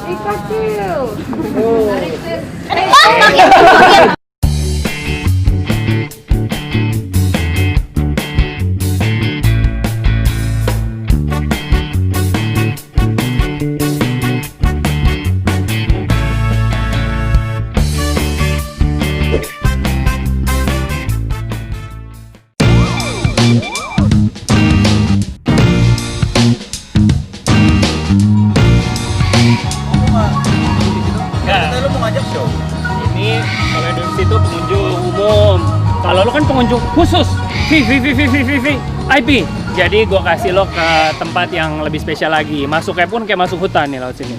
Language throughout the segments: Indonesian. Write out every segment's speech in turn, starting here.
kecil. Ini kalau di situ pengunjung umum. Kalau lo kan pengunjung khusus VIP. Jadi gue kasih lo ke tempat yang lebih spesial lagi. Masuknya pun kayak masuk hutan nih laut sini.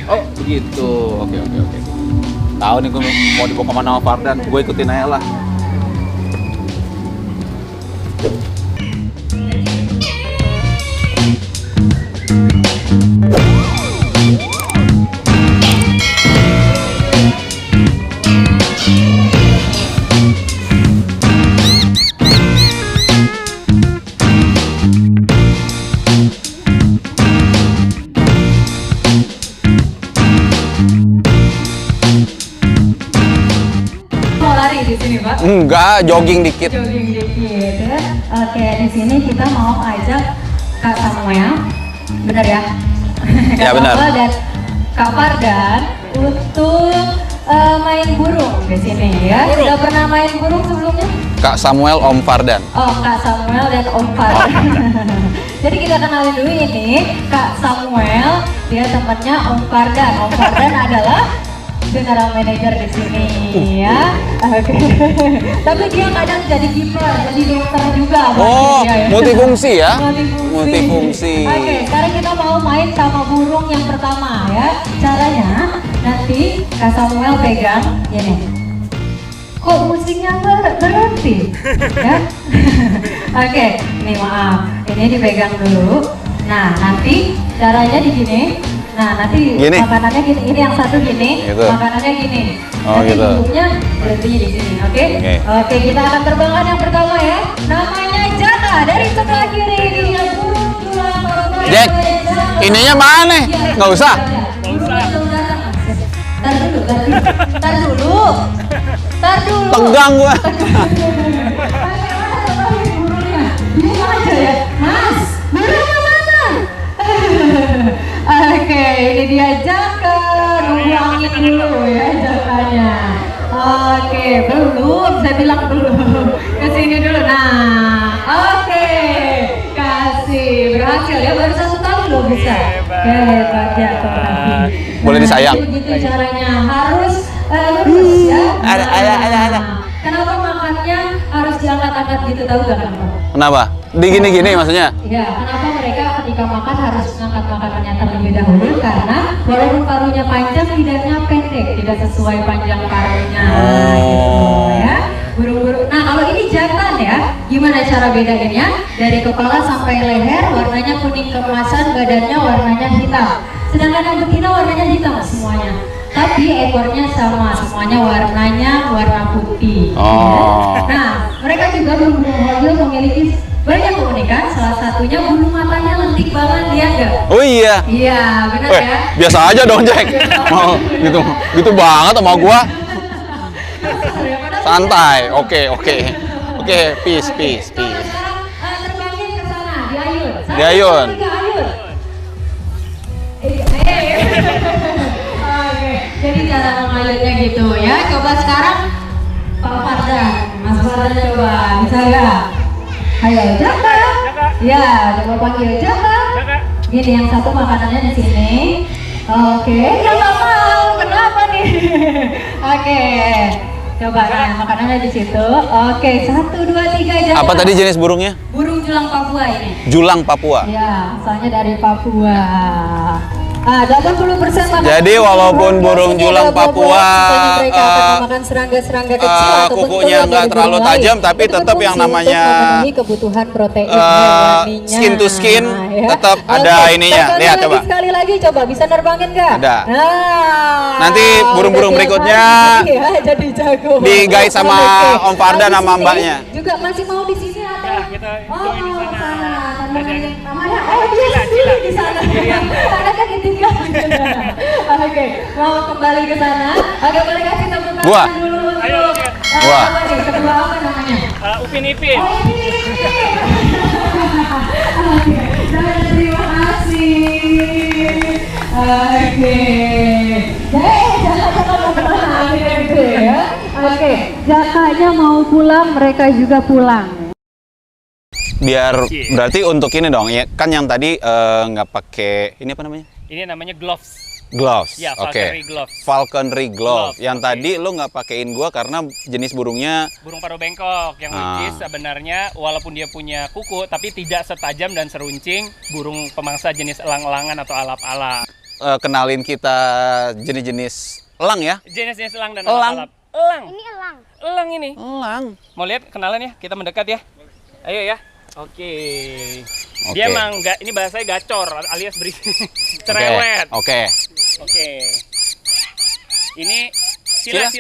Oh begitu, oke. Tahu nih gue mau dibawa kemana sama Fardan, gue ikutin aja lah. Di sini, Pak. Enggak, jogging dikit. Jogging dikit ya. Oke, di sini kita mau ajak Kak Samuel, benar ya? Ya, benar. Samuel dan Kak Fardan untuk main burung di sini ya. Sudah pernah main burung sebelumnya? Kak Samuel, Om Fardan. Oh, Kak Samuel dan Om Fardan. Jadi kita kenalin dulu ini Kak Samuel, dia temannya Om Fardan. Om Fardan adalah general manager di sini ya. Oke. Tapi dia kadang jadi kiper, jadi dokter juga. Oh, dia, ya. multifungsi ya? Multifungsi. Oke, sekarang kita mau main sama burung yang pertama ya. Caranya nanti Kak Samuel pegang ini. Kok musiknya berhenti? Ya. Oke, ini maaf. Ini dipegang dulu. Nah, nanti caranya di gini. Nah, nanti gini. Makanannya gini, ini yang satu gini, gitu. Makanannya gini. Oh, nanti gitu. burungnya berhenti di sini, oke? Oke, kita akan terbangkan yang pertama ya. Namanya Jaka dari sebelah kiri dia burung tulang bawah. Jack, ininya mana? Nggak usah. Tar dulu. Tegang gua. Burungnya, bisa aja ya, Mas. Burungnya mana? Oke, ini dia Jaka. Nunggu angin dulu ya Jakanya. Oke, belum. Saya bilang belum. Kesini dulu. Nah, oke. Kasih. Berhasil ya. Baru 1 tahun loh bisa. Hebat Jaka. Boleh disayang. Begitu caranya. Harus lurus ya. Ada. Kenapa makannya harus diangkat-angkat gitu, tahu gak kenapa? Kenapa? Di gini-gini maksudnya? Ya, kenapa mereka ketika makan harus mengangkat makanannya terlebih dahulu? Karena walaupun paruhnya panjang, lidahnya pendek, tidak sesuai panjang paruhnya. Gitu ya. Burung-burung. Nah, kalau ini jantan ya, gimana cara bedainnya? Dari kepala sampai leher, warnanya kuning keemasan, badannya warnanya hitam. Sedangkan yang betina warnanya hitam semuanya. Tapi ekornya sama, semuanya warnanya warna putih. Oh. Nah, mereka juga burung-burung hoyol memiliki banyak keunikan. Salah satunya bulu matanya lentik banget, dia enggak? Oh iya. Iya, benar ya. Biasa aja dong, Jack. Mau gitu banget sama gua. Santai. Oke, peace. Sekarang terbangin ke sana, diayun. Diayun. 1, 2, 3, ayun. Oke, jadi cara mengayunnya gitu ya. Coba sekarang Pak Fardan, Mas Fardan coba, bisa nggak? Ayo, Jaka. Ya, coba panggil Jaka. Gini, yang satu makanannya di sini. Oke, ya nggak mau. Kenapa nih? Oke, coba ya, makanannya di situ. Oke, 1, 2, 3, Jaka. Apa tadi jenis burungnya? Burung julang Papua ini. Julang Papua. Ya, asalnya dari Papua. 80% makan. Jadi walaupun burung julang Papua makan serangga-serangga kecil kukunya nggak terlalu tajam, tapi tetap yang namanya kebutuhan protein skin to skin tetap ada ininya. Lihat coba. Sekali lagi coba, bisa nerbangin nggak? Ada. Nah, nanti burung-burung berikutnya jadi jago. digait sama Om Fardan sama mbaknya. Juga masih mau di sini ada. Kita Oh, di sana. namanya, oh dia sendiri di sana. Anaknya ditinggal. Oke, Oke, mau kembali ke sana. Oke, boleh kasih tepuk Gua. tangan dulu Ayo, untuk Ken. Gua. apa nih? Kedua apa namanya? Upin Ipin. Oh, ini. Oke, dan terima kasih. Oke. Jangan mau kemana akhirnya gitu ya. Oke, Jakanya mau pulang, mereka juga pulang. Biar Iya. berarti untuk ini dong, ya kan yang tadi nggak pakai ini apa namanya? Ini namanya gloves. Gloves. Ya, Oke. falconry gloves. Falconry glove. Glove, Yang oke. tadi lo nggak pakein gua karena jenis burungnya Burung paruh bengkok yang which is sebenarnya walaupun dia punya kuku tapi tidak setajam dan seruncing burung pemangsa jenis elang-elangan atau alap-alap. kenalin kita jenis-jenis elang ya. Jenis-jenis elang dan Elang. alap-alap. Elang. Ini elang. Elang ini. Elang. Mau lihat kenalan ya? Kita mendekat ya. Ayo ya. Oke. Oke. Dia emang ini bahasanya gacor alias cerewet. Oke. Oke. Ini sila.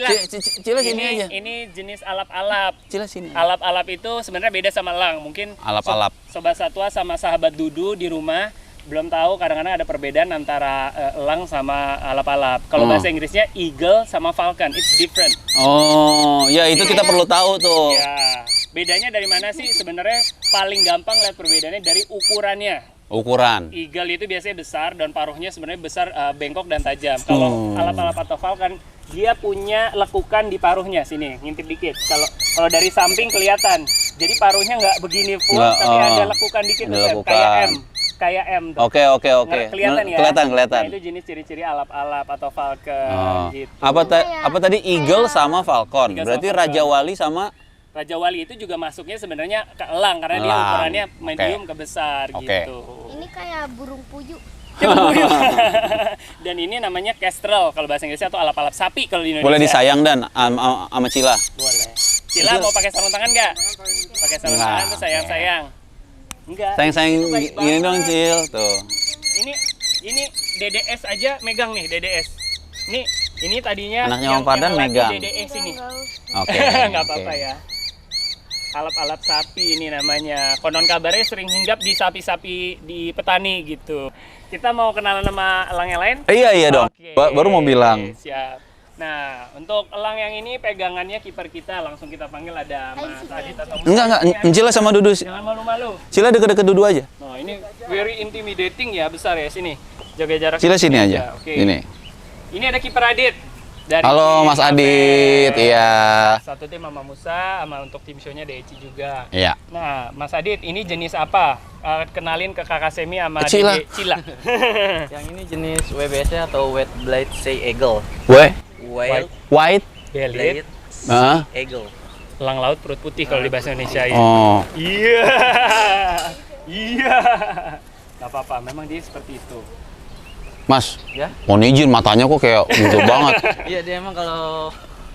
Cila sini aja. Ini jenis alap-alap. Cila sini. Alap-alap itu sebenarnya beda sama elang. Mungkin Alap-alap. sobat satwa sama sahabat dudu di rumah belum tahu kadang-kadang ada perbedaan antara elang sama alap-alap. Kalau bahasa Inggrisnya eagle sama falcon, it's different. Oh, ya itu kita perlu tahu tuh. Ya, bedanya dari mana sih? Sebenarnya paling gampang lihat perbedaannya dari ukurannya. Ukuran. Eagle itu biasanya besar dan paruhnya sebenarnya besar, bengkok dan tajam. Kalau alap-alap atau falcon, dia punya lekukan di paruhnya sini, ngintip dikit. Kalau dari samping kelihatan. Jadi paruhnya nggak begini full, Nggak, tapi oh. ada lekukan dikit, Ada tuh, Sam. lekukan. Kayak M tuh. Oke. Kelihatan ya? Kelihatan. Nah, itu jenis ciri-ciri alap-alap atau falcon Oh. gitu. Apa tadi eagle sama falcon? Eagle Berarti sama falcon. Raja Wali sama Raja Wali itu juga masuknya sebenarnya ke elang karena dia Elang. ukurannya medium Oke. ke besar Oke. gitu. Ini kayak burung puyuh. Dan ini namanya kestrel kalau bahasa Inggrisnya atau alap-alap sapi kalau di Indonesia. boleh disayang dan sama Cila. Boleh. Cila mau pakai sarung tangan nggak? Pakai sarung Nggak. tangan tuh sayang-sayang. Enggak. Sayang-sayang Itu baik gini banget. dong, Cil. Tuh. Ini DDS aja megang nih DDS. Ini tadinya Anaknya yang Om Fardan laki megang. DDS ini. Oke. Nggak apa-apa ya. Alap-alap sapi ini namanya. Konon kabarnya sering hinggap di sapi-sapi di petani gitu. Kita mau kenalan sama elang yang lain? Iya dong. Oke, Baru mau bilang. Siap. Nah, untuk elang yang ini pegangannya kiper kita langsung kita panggil ada Mas Adit atau Mas Enggak. Adit. Cila sama Dudu. Jangan malu-malu. Cila deket-deket Dudu aja. Nah, ini very intimidating ya, besar ya sini. Jaga jarak. Cila sini aja. Oke. Ini. Ini ada kiper Adit. Dari Halo Mas Cafe. Adit. Iya. Satu tim Mama Musa, sama untuk tim show-nya Deci juga. Iya. Nah, Mas Adit, ini jenis apa? Kenalin ke Kakak Semi sama Cila. Dede Cila. Yang ini jenis WBC atau Wet Blade Sea Eagle. White. White. Belit, Blade Hah? Sea Eagle. elang laut perut putih kalau di bahasa Indonesia ya. Oh. Iya. Iya. Gak apa-apa, memang dia seperti itu. Mas. Ya? Mohon izin matanya kok kayak gitu banget. Iya, dia emang kalau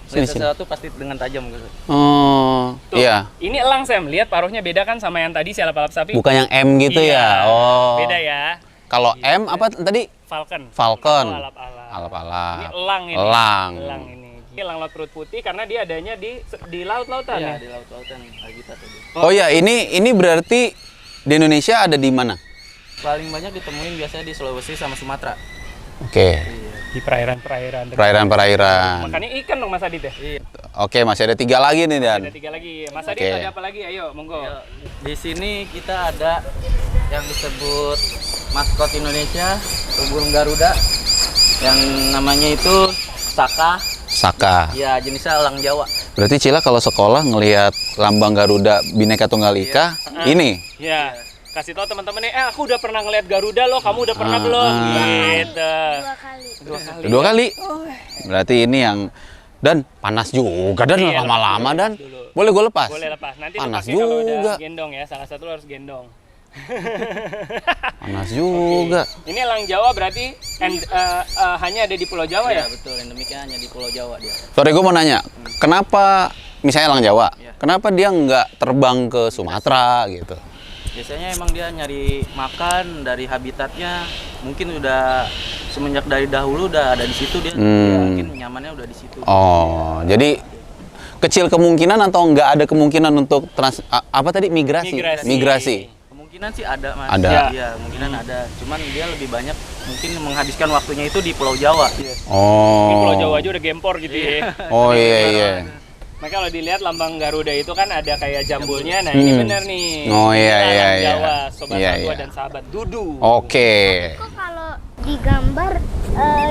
Sini, melihat sesuatu pasti dengan tajam gitu. Oh. Tuh, Iya. Ini elang Sam, lihat paruhnya beda kan sama yang tadi si alap-alap sapi? Bukan yang M gitu Iya, ya. Oh. Beda ya. Kalau M apa tadi? Falcon. Falcon. Oh, alap-alap. Alap-alap. Ini elang ini. Elang. Elang ini. Ini elang laut perut putih karena dia adanya di laut-lautan Iya, ya. di laut-lautan habitat tadi. Oh ya, ini berarti di Indonesia ada di mana? Paling banyak ditemuin biasanya di Sulawesi sama Sumatera. Oke. Di perairan-perairan. Perairan-perairan. Makannya ikan dong Mas Adit ya? Iya. Oke, masih ada 3 lagi nih Dan. Ada 3 lagi. Mas Adit Oke. ada apa lagi? Ayo, monggo. Ya, di sini kita ada yang disebut maskot Indonesia, burung Garuda, yang namanya itu Saka. Saka. Ya, jenisnya elang Jawa. Berarti Cila kalau sekolah ngelihat lambang Garuda Bhinneka Tunggal Ika, ini. Ya. Kasih tahu teman-teman nih, aku udah pernah ngeliat Garuda loh, kamu udah pernah belum? Gitu. 2 kali. 2 kali. Berarti ini yang Dan panas juga Dan Iya, lama-lama lepas Dan. dulu. Boleh gue lepas? Boleh lepas. Nanti Panas lepasnya kalau juga. udah gendong ya, salah satu lo harus gendong. Panas juga. Ini elang Jawa berarti hanya ada di Pulau Jawa ya? Iya, betul. Endemiknya hanya di Pulau Jawa dia. Sorry, gue mau nanya. Kenapa, misalnya elang Jawa, Iya. kenapa dia nggak terbang ke Sumatera gitu? Biasanya emang dia nyari makan dari habitatnya, mungkin udah semenjak dari dahulu udah ada di situ dia. Ya, mungkin nyamannya udah di situ. Oh, jadi kecil kemungkinan atau nggak ada kemungkinan untuk apa tadi migrasi? Migrasi. Migrasi. Kemungkinan sih ada, Mas. Ada. Iya, kemungkinan ada. Cuman dia lebih banyak mungkin menghabiskan waktunya itu di Pulau Jawa. Di Oh. Pulau Jawa aja udah gempor gitu ya. Oh iya. Maka kalau dilihat lambang Garuda itu kan ada kayak jambulnya. Nah, ini bener nih. Oh, iya, Ini iya, alam iya. Jawa, sobat Iya, Satwa iya. dan sahabat Dudu. Oke. Kok kalau digambar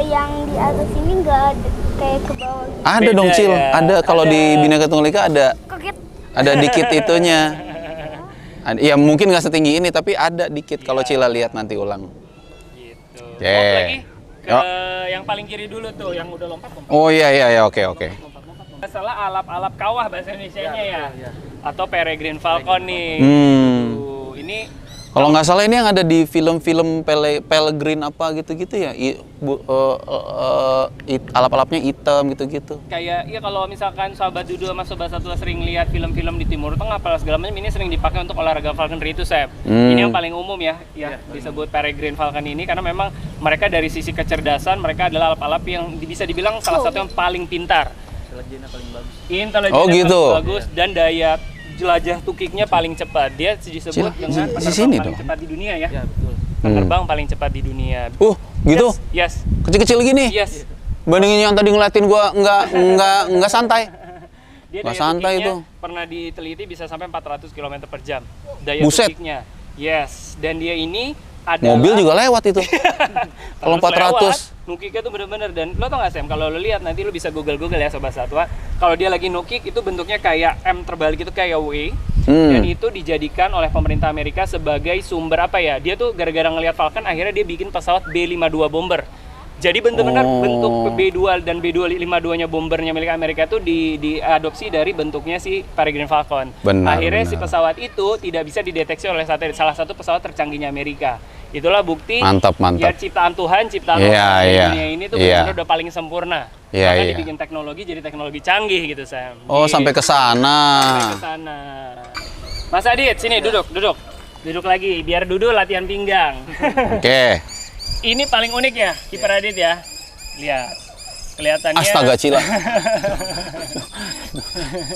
yang di atas ini nggak ada kayak ke bawah gitu? Ada Beda dong Cil, ya. ada kalau di Ada. Bhinneka Tunggal Ika Kaget. ada dikit itunya. Ya mungkin nggak setinggi ini tapi ada dikit kalau Cila lihat nanti ulang. Gitu. Yeah. Lompat lagi ke Yuk. yang paling kiri dulu tuh, yang udah lompat. Oh iya oke. Masalah alap-alap kawah bahasa Indonesianya ya. Atau peregrine falcon nih. Tuh, ini Kalau nggak salah ini yang ada di film-film Pellegrin apa gitu-gitu ya, alap-alapnya hitam gitu-gitu. kayak ya kalau misalkan sahabat Dudu sama sobat Satwa sering lihat film-film di Timur Tengah apa segala macam, ini sering dipakai untuk olahraga falconry itu, Sep. Ini yang paling umum ya disebut peregrine falcon ini karena memang mereka dari sisi kecerdasan mereka adalah alap-alap yang bisa dibilang salah satu yang paling pintar. Intelijennya paling bagus. Intelijennya Oh, gitu. paling bagus dan daya jelajah tukiknya paling cepat. Dia disebut dengan di penerbang sini paling dong. cepat di dunia ya. Ya, betul. Penerbang paling cepat di dunia. Gitu. Yes. Kecil-kecil gini. Yes. Bandingin yang tadi ngeliatin gua nggak santai. Dia Nggak daya santai tukiknya itu. pernah diteliti bisa sampai 400 km per jam. Daya Buset. tukiknya. Yes. Dan dia ini adalah Mobil juga lewat itu. Kalau 400. Nukiknya tuh bener-bener, dan lo tau gak Sam, kalau lo lihat nanti lo bisa google ya sobat Satwa, kalau dia lagi nukik itu bentuknya kayak M terbalik itu kayak W. Dan itu dijadikan oleh pemerintah Amerika sebagai sumber apa ya, dia tuh gara-gara ngelihat Falcon akhirnya dia bikin pesawat B-52 bomber. Jadi bener-bener bentuk B2 dan B252 nya bombernya milik Amerika itu diadopsi dari bentuknya si Peregrine Falcon. Akhirnya si pesawat itu tidak bisa dideteksi oleh satelit, salah satu pesawat tercanggihnya Amerika. Itulah bukti Mantap. ya ciptaan Tuhan, ciptaan Iya, Allah di iya. dunia ini tuh Iya. benar-benar udah paling sempurna. Iya, Maka iya. dibikin teknologi jadi teknologi canggih gitu, Sam. Oh, sampai ke sana. Sampai ke sana. Mas Adit, sini duduk. Duduk lagi biar Dudu latihan pinggang. Oke. Ini paling unik ya, kiper Adit ya. Lihat. Kelihatannya Astaga, Cila.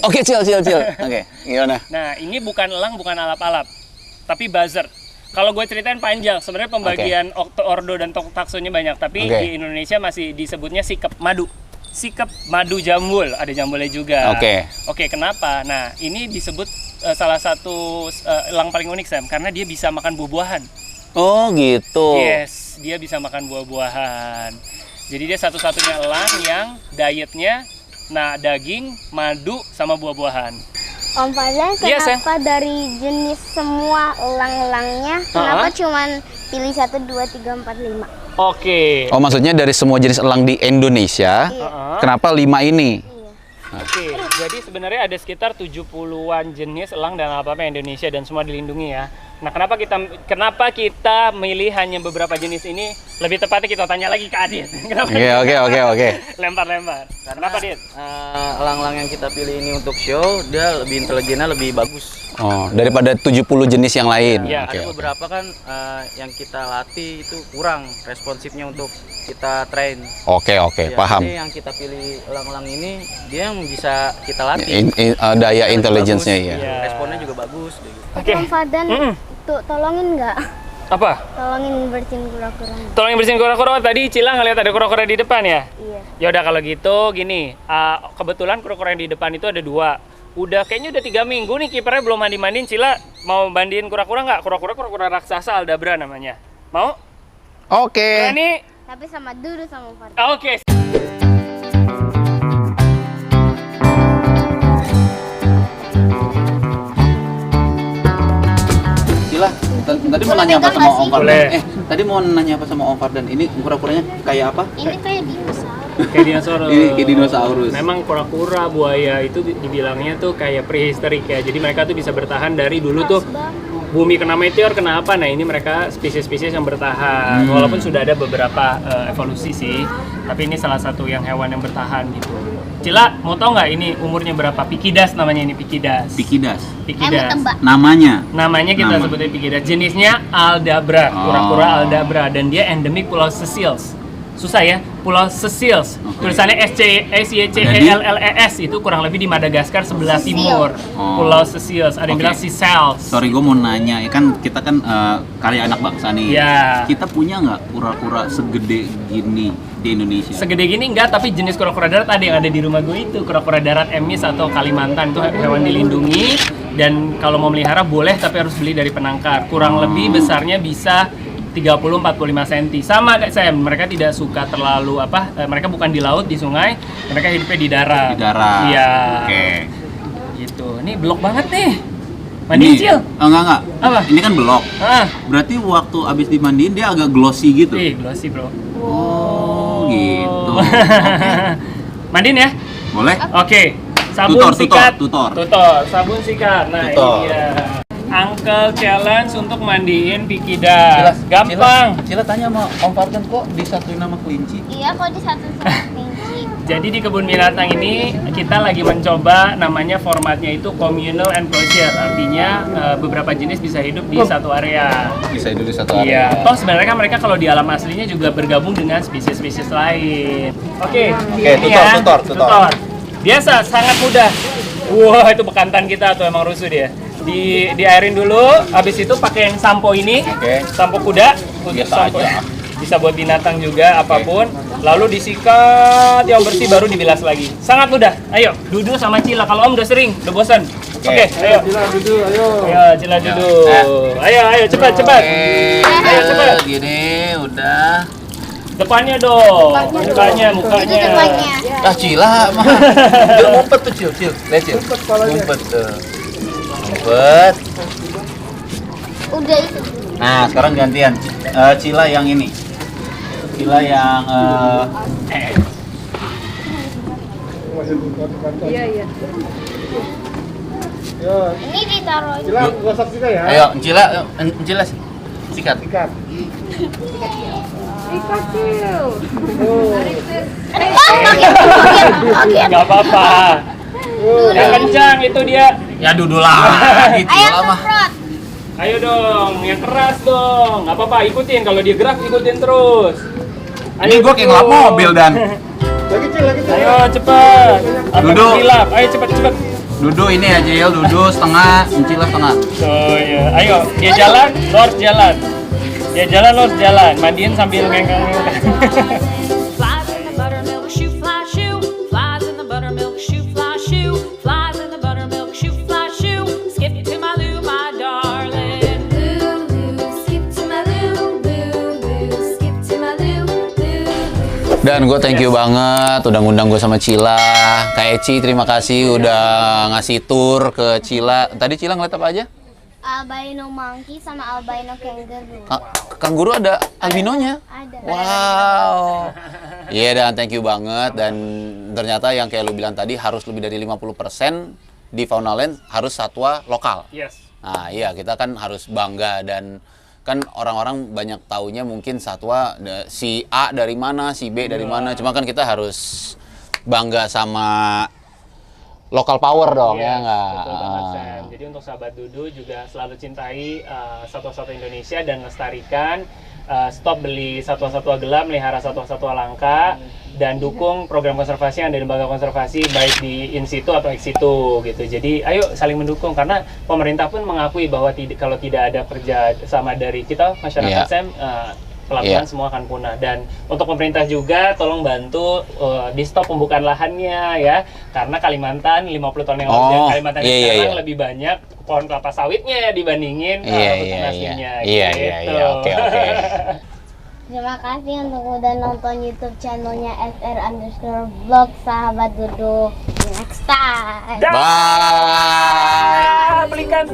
Oke, Cil. Oke, gimana? Nah, ini bukan elang, bukan alap-alap, tapi buzzer. Kalau gue ceritain panjang, sebenarnya pembagian ordo dan taksonya banyak, tapi di Indonesia masih disebutnya sikep madu. Sikep madu jambul, ada jambulnya juga. Oke, kenapa? Nah, ini disebut salah satu elang paling unik, Sam, karena dia bisa makan buah-buahan. Oh, gitu. Yes, dia bisa makan buah-buahan. Jadi dia satu-satunya elang yang dietnya daging, madu, sama buah-buahan. Om Fadlan, Iya, kenapa dari jenis semua elang-elangnya, kenapa cuman pilih 1, 2, 3, 4, 5? Oke. Oh, maksudnya dari semua jenis elang di Indonesia, kenapa 5 ini? Oke, jadi sebenarnya ada sekitar 70-an jenis elang dan alap-alap Indonesia dan semua dilindungi ya. Nah, kenapa kita milih hanya beberapa jenis ini? Lebih tepatnya kita tanya lagi ke Adit. Oke. Lempar. Kenapa, Adit? Elang-elang yang kita pilih ini untuk show, dia lebih intelijennya lebih bagus. Oh, daripada 70 jenis yang lain. Ya, Oke. Ada beberapa kan yang kita latih itu kurang responsifnya untuk kita train. Oke, Ya, paham. Jadi yang kita pilih elang-elang ini, dia yang bisa kita latih. Daya Dia intelligence-nya bagus, ya. Iya. Responnya juga bagus. Kayak gitu. Oke. Om Fadlan, tuh tolongin nggak? Apa? Tolongin bersihin kura-kuranya. Tolong bersihin kura-kura. Tadi Cila ngeliat ada kura-kura di depan ya? Iya. Ya udah kalau gitu gini, kebetulan kura-kura yang di depan itu ada 2. Kayaknya udah 3 minggu nih kipernya belum mandi-mandiin. Cila mau mandiin kura-kura nggak? Kura-kura raksasa Aldabra namanya. Mau? Oke. Berani? Tapi sama Dudu sama Fadlan. Oke. Cila, tadi mau nanya apa sama Om Fardan? Tadi mau nanya apa sama Om Fardan? Ini kura-kuranya kayak apa? Ini kayak dinosaurus. Kayak dinosaurus. Ini kayak dinosaurus. Memang kura-kura, buaya itu dibilangnya tuh kayak prehistorik ya. Jadi mereka tuh bisa bertahan dari dulu tuh bumi kena meteor, kena apa? Nah, ini mereka spesies-spesies yang bertahan. Walaupun sudah ada beberapa evolusi sih, tapi ini salah satu yang hewan yang bertahan gitu. Cila, mau tau nggak ini umurnya berapa? Pikidas namanya ini, Pikidas. Pikidas. Pikidas. Namanya? Namanya kita sebutnya Pikidas. Jenisnya Aldabra, kura-kura Aldabra, dan dia endemik Pulau Seychelles. susah ya, Pulau Seychelles. Tulisannya SYCHELLES, itu kurang lebih di Madagaskar sebelah timur. Pulau Seychelles. Ada yang bilang Seychelles. Sorry, gue mau nanya, kan kita kan karya anak bangsa nih. Ya. Kita punya nggak kura-kura segede gini di Indonesia? Segede gini enggak, tapi jenis kura-kura darat ada yang ada di rumah gue itu, kura-kura darat emis atau Kalimantan, itu hewan dilindungi. Dan kalau mau melihara boleh, tapi harus beli dari penangkar. Kurang lebih besarnya bisa 30-45 cm. Sama kayak saya, mereka tidak suka terlalu mereka bukan di laut, di sungai, mereka hidupnya di darat. Di darat. Iya. Oke. Gitu. Ini blok banget nih. Mandiin, Cil. Enggak. Apa? Ini kan blok. Ah. Berarti waktu abis dimandiin dia agak glossy gitu. Glossy, bro. Oh, gitu. Mandiin ya? Boleh? Oke. Sabun sikat. Tutor. Sabun sikat. Nah, Tutor. ini dia. Uncle challenge untuk mandiin Pikida. Gampang. Cila tanya sama Om Fardan, kok disatuin nama kelinci? Iya, kok di satu kelinci. Jadi di kebun binatang ini kita lagi mencoba, namanya formatnya itu communal enclosure. Artinya beberapa jenis bisa hidup di satu area. Bisa hidup di satu area. Iya, toh sebenarnya kan mereka kalau di alam aslinya juga bergabung dengan spesies-spesies lain. Oke, ini tutor. Biasa, sangat mudah. Wah, itu bekantan kita tuh, emang rusuh dia. Diairin dulu, habis itu pakai yang sampo ini, sampo kuda, Biasa sampo, aja. bisa buat binatang juga, apapun. Lalu disikat yang bersih, baru dibilas lagi. Sangat mudah. Ayo, Dudu sama Cila. Kalau Om udah sering, udah bosan. Oke, ayo. Cila, Dudu, ayo. Ayo, Cila, Dudu. Ayo, cepat. Ayo, cepat. Gini, udah. Depannya dong, mukanya. Ah, Cila mah. Dia ngumpet tuh, Cil. Lihat, Cil. Ngumpet tuh. Ngumpet. Udah itu. Nah, sekarang gantian. Cila yang ini. Cila yang Iya. Ini ditaruh. Cila, gosok juga ya. Ayo, Cila sikat. Gak apa-apa. Yang kencang itu dia. Ya Dudu lagi, Ayo Cila mah. semprot. Ayo dong, yang keras dong. Gak apa-apa, ikutin. Kalau dia gerak, ikutin terus. Ini gua kayak ngelap mobil dan. Lagi Cil. Ayo cepat. Dudu. Ayo cepat. Dudu ini ya, Cil. Dudu setengah, Cila setengah. Oh iya. Ayo, dia jalan, lo harus jalan. Dia jalan, lo harus jalan. Mandiin sambil ngengkang. Flies in the buttermilk shoe, fly shoe. Flies in the buttermilk shoe, fly shoe. Flies in the buttermilk shoe, fly shoe. Skip to my loo, my darling. Loo, skip to my loo, skip to my loo. Dan gue thank you banget udah ngundang gue sama Cila. Kak Eci, terima kasih udah ngasih tour ke Cila. Tadi Cila ngeliat apa aja? Albino monkey sama albino kangaroo. Kanguru ada albinonya? Ada. Wow. Iya, dan thank you banget. Dan ternyata yang kayak lu bilang tadi, harus lebih dari 50% di Faunaland harus satwa lokal. Yes. Nah iya, kita kan harus bangga. Dan kan orang-orang banyak taunya mungkin satwa si A dari mana, si B dari mana. Cuma kan kita harus bangga sama local power dong, ya nggak? Betul banget, Sam. Jadi untuk sahabat Dudu juga selalu cintai satwa-satwa Indonesia dan lestarikan. Stop beli satwa-satwa gelap, melihara satwa-satwa langka, dan dukung program konservasi yang ada di lembaga konservasi, baik di in situ atau ex situ gitu. Jadi ayo saling mendukung, karena pemerintah pun mengakui bahwa kalau tidak ada kerja sama dari kita masyarakat, Sam, pelabuhan semua akan punah. Dan untuk pemerintah juga tolong bantu di stop pembukaan lahannya ya, karena Kalimantan 50 tahun yang lalu dan Kalimantan sekarang lebih banyak pohon kelapa sawitnya dibandingin hutan aslinya. Iya, oke. Terima kasih untuk udah nonton YouTube channelnya SR_vlog sahabat Dudu. Next time. Bye. Belikan.